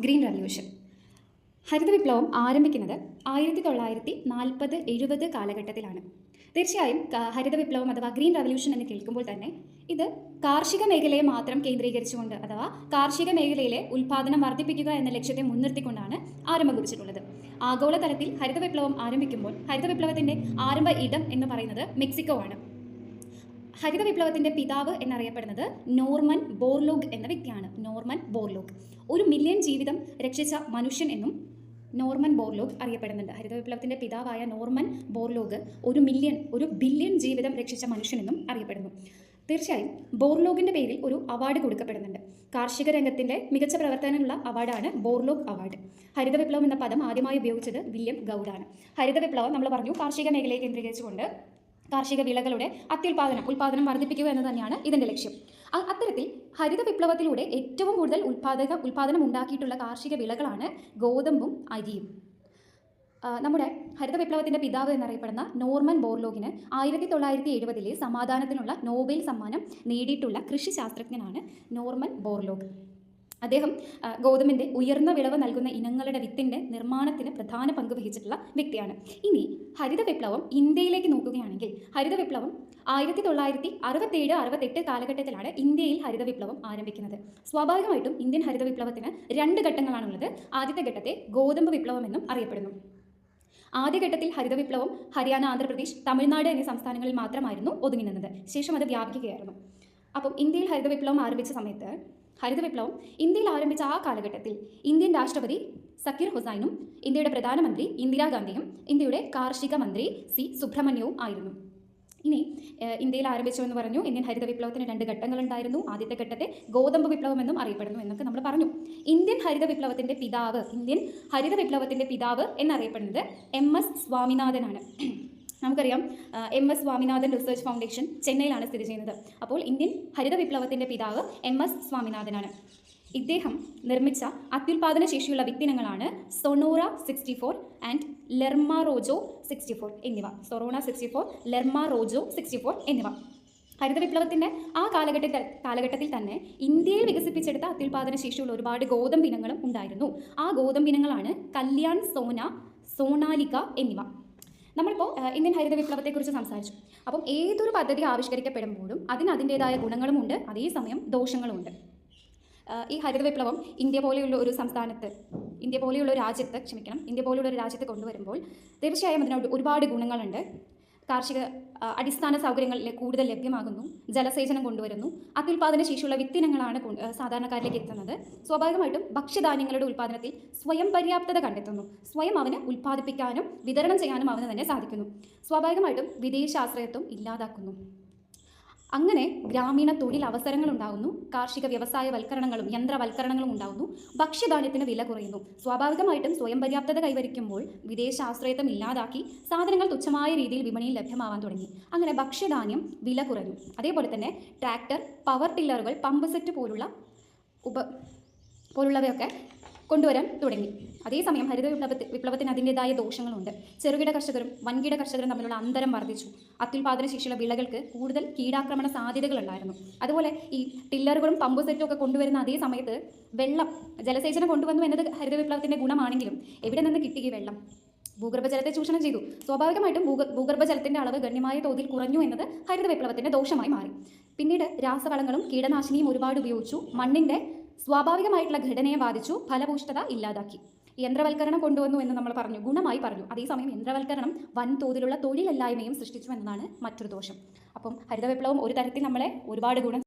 Green revolution. ഹരിത വിപ്ലവം ആരംഭിക്കുന്നത് 1940-70 കാലഘട്ടത്തിലാണ്. തീർച്ചയായും ഹരിത വിപ്ലവം അഥവാ ഗ്രീൻ റവല്യൂഷൻ എന്ന് കേൾക്കുമ്പോൾ തന്നെ ഇത് കാർഷിക മേഖലയെ മാത്രം കേന്ദ്രീകരിച്ചുകൊണ്ട് അഥവാ കാർഷിക മേഖലയിലെ ഉൽപ്പാദനം വർദ്ധിപ്പിക്കുക എന്ന ലക്ഷ്യത്തെ മുൻനിർത്തിക്കൊണ്ടാണ് ആരംഭം കുറിച്ചിട്ടുള്ളത്. ആഗോളതലത്തിൽ ഹരിത വിപ്ലവം ആരംഭിക്കുമ്പോൾ ഹരിത വിപ്ലവത്തിൻ്റെ ആരംഭ ഇടം എന്ന് പറയുന്നത് മെക്സിക്കോ ആണ്. ഹരിത വിപ്ലവത്തിൻ്റെ പിതാവ് എന്നറിയപ്പെടുന്നത് നോർമൻ ബോർലോഗ് എന്ന വ്യക്തിയാണ്. നോർമൻ ബോർലോഗ് 1 മില്യൺ ജീവിതം രക്ഷിച്ച മനുഷ്യൻ എന്നും നോർമൻ ബോർലോഗ് അറിയപ്പെടുന്നുണ്ട്. ഹരിത വിപ്ലവത്തിൻ്റെ പിതാവായ നോർമൻ ബോർലോഗ് 1 ബില്യൺ ജീവിതം രക്ഷിച്ച മനുഷ്യനെന്നും അറിയപ്പെടുന്നു. തീർച്ചയായും ബോർലോഗിൻ്റെ പേരിൽ ഒരു അവാർഡ് കൊടുക്കപ്പെടുന്നുണ്ട്. കാർഷിക രംഗത്തിൻ്റെ മികച്ച പ്രവർത്തനമുള്ള അവാർഡാണ് ബോർലോഗ് അവാർഡ്. ഹരിത വിപ്ലവം എന്ന പദം ആദ്യമായി ഉപയോഗിച്ചത് വില്യം ഗൗഡാണ്. ഹരിത വിപ്ലവം നമ്മൾ പറഞ്ഞു കാർഷിക മേഖലയെ കേന്ദ്രീകരിച്ചുകൊണ്ട് കാർഷിക വിളകളുടെ ഉൽപ്പാദനം വർദ്ധിപ്പിക്കുക എന്ന് തന്നെയാണ് ഇതിൻ്റെ ലക്ഷ്യം. അത്തരത്തിൽ ഹരിത വിപ്ലവത്തിലൂടെ ഏറ്റവും കൂടുതൽ ഉൽപ്പാദനം ഉണ്ടാക്കിയിട്ടുള്ള കാർഷിക വിളകളാണ് ഗോതമ്പും അരിയും. നമ്മുടെ ഹരിത വിപ്ലവത്തിൻ്റെ പിതാവ് എന്നറിയപ്പെടുന്ന നോർമൻ ബോർലോഗിന് 1970 സമാധാനത്തിനുള്ള നോബൽ സമ്മാനം നേടിയിട്ടുള്ള കൃഷി ശാസ്ത്രജ്ഞനാണ് നോർമൻ ബോർലോഗ്. അദ്ദേഹം ഗോതമ്പിൻ്റെ ഉയർന്ന വിളവ് നൽകുന്ന ഇനങ്ങളുടെ വിത്തിൻ്റെ നിർമ്മാണത്തിന് പ്രധാന പങ്ക് വഹിച്ചിട്ടുള്ള വ്യക്തിയാണ്. ഇനി ഹരിത വിപ്ലവം ഇന്ത്യയിലേക്ക് നോക്കുകയാണെങ്കിൽ ഹരിത വിപ്ലവം 1967-68 കാലഘട്ടത്തിലാണ് ഇന്ത്യയിൽ ഹരിത വിപ്ലവം ആരംഭിക്കുന്നത്. സ്വാഭാവികമായിട്ടും ഇന്ത്യൻ ഹരിത വിപ്ലവത്തിന് 2 ഘട്ടങ്ങളാണുള്ളത്. ആദ്യത്തെ ഘട്ടത്തെ ഗോതമ്പ് വിപ്ലവം എന്നും അറിയപ്പെടുന്നു. ആദ്യഘട്ടത്തിൽ ഹരിത വിപ്ലവം ഹരിയാന, ആന്ധ്രാപ്രദേശ്, തമിഴ്നാട് എന്നീ സംസ്ഥാനങ്ങളിൽ മാത്രമായിരുന്നു ഒതുങ്ങി നിന്നത്. ശേഷം അത് വ്യാപിക്കുകയായിരുന്നു. അപ്പം ഇന്ത്യയിൽ ഹരിത വിപ്ലവം ആരംഭിച്ച സമയത്ത് ഹരിത വിപ്ലവം ഇന്ത്യയിൽ ആരംഭിച്ച ആ കാലഘട്ടത്തിൽ ഇന്ത്യൻ രാഷ്ട്രപതി സക്കീർ ഹുസൈനും ഇന്ത്യയുടെ പ്രധാനമന്ത്രി ഇന്ദിരാഗാന്ധിയും ഇന്ത്യയുടെ കാർഷിക മന്ത്രി സി സുബ്രഹ്മണ്യവും ആയിരുന്നു. ഇനി ഇന്ത്യയിൽ ആരംഭിച്ചു എന്ന് പറഞ്ഞു. ഇന്ത്യൻ ഹരിത വിപ്ലവത്തിന് 2 ഘട്ടങ്ങളുണ്ടായിരുന്നു. ആദ്യത്തെ ഘട്ടത്തെ ഗോതമ്പ് വിപ്ലവം എന്നും അറിയപ്പെടുന്നു എന്നൊക്കെ നമ്മൾ പറഞ്ഞു. ഇന്ത്യൻ ഹരിത വിപ്ലവത്തിൻ്റെ പിതാവ് എന്നറിയപ്പെടുന്നത് MS സ്വാമിനാഥനാണ്. നമുക്കറിയാം MS സ്വാമിനാഥൻ റിസർച്ച് ഫൗണ്ടേഷൻ ചെന്നൈയിലാണ് സ്ഥിതി ചെയ്യുന്നത്. അപ്പോൾ ഇന്ത്യൻ ഹരിത വിപ്ലവത്തിൻ്റെ പിതാവ് MS സ്വാമിനാഥനാണ്. ഇദ്ദേഹം നിർമ്മിച്ച അത്യുൽപാദന ശേഷിയുള്ള വിത്തിനങ്ങളാണ് സൊണോറ 64 ആൻഡ് ലെർമ റോജോ 64 എന്നിവ. സൊറോണ 64, ലെർമ റോജോ 64 എന്നിവ. ഹരിത വിപ്ലവത്തിൻ്റെ ആ കാലഘട്ടത്തിൽ തന്നെ ഇന്ത്യയിൽ വികസിപ്പിച്ചെടുത്ത അത്യുൽപാദന ശേഷിയുള്ള ഒരുപാട് ഗോതമ്പ് ഇനങ്ങളും ഉണ്ടായിരുന്നു. ആ ഗോതമ്പ് ഇനങ്ങളാണ് കല്യാൺ, സോന, സോണാലിക എന്നിവ. നമ്മളിപ്പോൾ ഇന്ത്യൻ ഹരിത വിപ്ലവത്തെക്കുറിച്ച് സംസാരിച്ചു. അപ്പം ഏതൊരു പദ്ധതി ആവിഷ്കരിക്കപ്പെടുമ്പോഴും അതിൻ്റേതായ ഗുണങ്ങളുമുണ്ട്, അതേസമയം ദോഷങ്ങളുമുണ്ട്. ഈ ഹരിത വിപ്ലവം ഇന്ത്യ പോലെയുള്ള ഒരു രാജ്യത്ത് കൊണ്ടുവരുമ്പോൾ തീർച്ചയായും അതിന് ഒരുപാട് ഗുണങ്ങളുണ്ട്. കാർഷിക അടിസ്ഥാന സൗകര്യങ്ങൾ കൂടുതൽ ലഭ്യമാകുന്നു, ജലസേചനം കൊണ്ടുവരുന്നു, അത്യുൽപാദന ശേഷിയുള്ള വിത്തിനങ്ങളാണ് സാധാരണക്കാരിലേക്ക് എത്തുന്നത്. സ്വാഭാവികമായിട്ടും ഭക്ഷ്യധാന്യങ്ങളുടെ ഉൽപ്പാദനത്തിൽ സ്വയം പര്യാപ്തത കണ്ടെത്തുന്നു. സ്വയം അവന് ഉൽപ്പാദിപ്പിക്കാനും വിതരണം ചെയ്യാനും അവന് തന്നെ സാധിക്കുന്നു. സ്വാഭാവികമായിട്ടും വിദേശാശ്രയത്വം ഇല്ലാതാക്കുന്നു. അങ്ങനെ ഗ്രാമീണ തൊഴിൽ അവസരങ്ങൾ ഉണ്ടാകുന്നു. കാർഷിക വ്യവസായവൽക്കരണങ്ങളും യന്ത്രവൽക്കരണങ്ങളും ഉണ്ടാകുന്നു. ഭക്ഷ്യധാന്യത്തിന് വില കുറയുന്നു. സ്വാഭാവികമായിട്ടും സ്വയം പര്യാപ്തത കൈവരിക്കുമ്പോൾ വിദേശാശ്രയത്വം ഇല്ലാതാക്കി സാധനങ്ങൾ തുച്ഛമായ രീതിയിൽ വിപണിയിൽ ലഭ്യമാവാൻ തുടങ്ങി. അങ്ങനെ ഭക്ഷ്യധാന്യം വില കുറഞ്ഞു. അതേപോലെ തന്നെ ട്രാക്ടർ, പവർ ടില്ലറുകൾ, പമ്പ് സെറ്റ് പോലുള്ളവയൊക്കെ കൊണ്ടുവരാൻ തുടങ്ങി. അതേസമയം ഹരിത വിപ്ലവത്തിന് അതിൻ്റെതായ ദോഷങ്ങളുണ്ട്. ചെറുകിട കർഷകരും വൻകിട കർഷകരും തമ്മിലുള്ള അന്തരം വർദ്ധിച്ചു. അത്യുൽപാദന ശേഷിയുള്ള വിളകൾക്ക് കൂടുതൽ കീടാക്രമണ സാധ്യതകളുണ്ടായിരുന്നു. അതുപോലെ ഈ ടില്ലറുകളും പമ്പ് സെറ്റും ഒക്കെ കൊണ്ടുവരുന്ന അതേ സമയത്ത് ജലസേചനം കൊണ്ടുവന്നു എന്നത് ഹരിത വിപ്ലവത്തിൻ്റെ ഗുണമാണെങ്കിലും എവിടെ നിന്ന് കിട്ടി ഈ വെള്ളം? ഭൂഗർഭജലത്തെ ചൂഷണം ചെയ്തു. സ്വാഭാവികമായിട്ടും ഭൂഗർഭജലത്തിൻ്റെ അളവ് ഗണ്യമായ തോതിൽ കുറഞ്ഞു എന്നത് ഹരിത വിപ്ലവത്തിൻ്റെ ദോഷമായി മാറി. പിന്നീട് രാസവളങ്ങളും കീടനാശിനിയും ഒരുപാട് ഉപയോഗിച്ചു. മണ്ണിൻ്റെ സ്വാഭാവികമായിട്ടുള്ള ഘടനയെ ബാധിച്ചു. ഫലഭൂഷ്ഠത ഇല്ലാതാക്കി. യന്ത്രവൽക്കരണം കൊണ്ടുവന്നു എന്ന് നമ്മൾ പറഞ്ഞു, ഗുണമായി പറഞ്ഞു. അതേസമയം യന്ത്രവൽക്കരണം വൻതോതിലുള്ള തൊഴിലില്ലായ്മയും സൃഷ്ടിച്ചു എന്നതാണ് മറ്റൊരു ദോഷം. അപ്പം ഹരിത വിപ്ലവം ഒരു തരത്തിൽ നമ്മളെ ഒരുപാട് ഗുണം